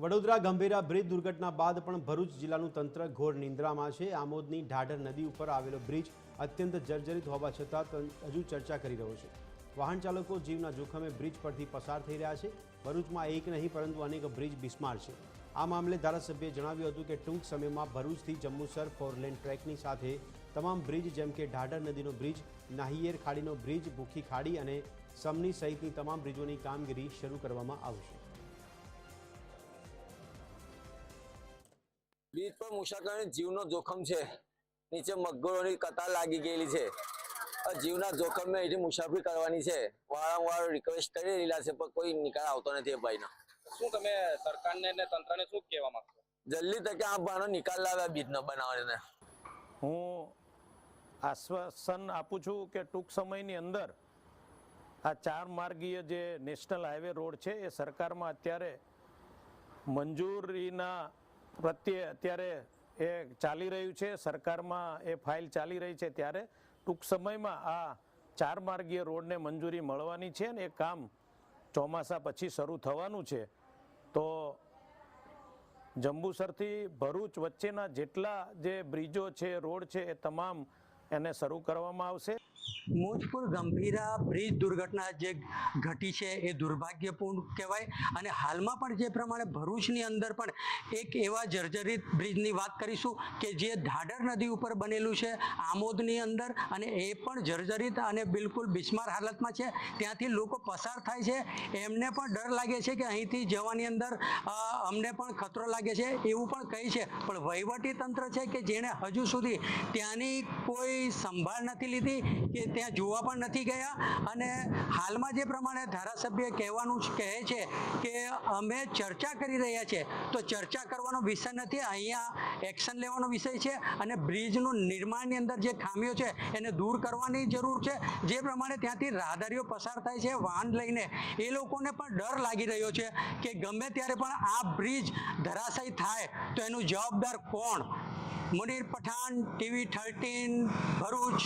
Vadodara Gambhira bridge દુર્ઘટના બાદ પણ ભરૂચ જિલ્લાનું તંત્ર ઘોર નિંદ્રામાં છે। આમોદની ઢાઢર નદી ઉપર આવેલો બ્રિજ અત્યંત જર્જરિત હોવા છતાં હજુ ચર્ચા કરી રહ્યો છે। વાહન ચાલકો જીવના જોખમે બ્રિજ પરથી પસાર થઈ રહ્યા છે। ભરૂચમાં એક નહીં પરંતુ અનેક બ્રિજ બિસ્માર છે। આ મામલે ધારાસભ્યએ જણાવ્યું હતું કે ટૂંક સમયમાં ભરૂચથી જંબુસર 4 લેન ટ્રેકની સાથે તમામ બ્રિજ જેમ કે ઢાઢર નદીનો બ્રિજ, નાહિયેર ખાડીનો બ્રિજ, ભૂખી ખાડી અને સમની સહિતની તમામ બ્રિજોની કામગીરી શરૂ કરવામાં આવશે। ब्रिज पर मुसाफिरों जीवनो जोखम है। नीचे मगरों की कतार लागी गई है और जीवना जोखम में ये मुसाफरी करवानी है। वारंवार रिक्वेस्ट कर रहेला है पर कोई निकाल आवतो नहीं भाई ना। શું તમે સરકારને ને તંત્રને શું કહેવા માંગો? जल्दी तक आप बानो निकाल लावे ब्रिज न बनावने। હું આશ્વાસન આપું છું કે ટૂંક સમયની અંદર આ 4 માર્ગીય જે નેશનલ હાઈવે રોડ છે એ સરકારમાં અત્યારે મંજૂરીના પ્રત્યે અત્યારે એ ચાલી રહ્યું છે। સરકારમાં એ ફાઇલ ચાલી રહી છે ત્યારે ટૂંક સમયમાં આ 4 માર્ગીય રોડને મંજૂરી મળવાની છે અને એ કામ ચોમાસા પછી શરૂ થવાનું છે। તો જંબુસરથી ભરૂચ વચ્ચેના જેટલા જે બ્રિજો છે, રોડ છે એ તમામ એને શરૂ કરવામાં આવશે। મોજપુર ગંભીરા બ્રિજ દુર્ઘટના જે ઘટી છે એ દુર્ભાગ્યપૂર્ણ કહેવાય અને હાલમાં પણ જે પ્રમાણે ભરૂચની અંદર પણ એક એવા જર્જરિત બ્રિજની વાત કરીશું કે જે ઢાઢર નદી ઉપર બનેલું છે આમોદની અંદર અને એ પણ જર્જરિત અને બિલકુલ બિસ્માર હાલતમાં છે। ત્યાંથી લોકો પસાર થાય છે, એમને પણ ડર લાગે છે કે અહીંથી જવાની અંદર અમને પણ ખતરો લાગે છે એવું પણ કહે છે। પણ વહીવટી તંત્ર છે કે જેણે હજુ સુધી ત્યાંની કોઈ સંભાળ નથી લીધી કે ત્યાં જોવા પણ નથી ગયા અને હાલમાં જે પ્રમાણે ધારાસભ્ય કહેવાનું કહે છે કે અમે ચર્ચા કરી રહ્યા છે, તો ચર્ચા કરવાનો વિષય નથી, અહીંયા એક્શન લેવાનો વિષય છે અને બ્રિજનું નિર્માણની અંદર જે ખામીઓ છે એને દૂર કરવાની જરૂર છે। જે પ્રમાણે ત્યાંથી રાહદારીઓ પસાર થાય છે વાહન લઈને, એ લોકોને પણ ડર લાગી રહ્યો છે કે ગમે ત્યારે પણ આ બ્રિજ ધરાશાયી થાય તો એનું જવાબદાર કોણ? મુનીર પઠાણ, TV 13 ભરૂચ।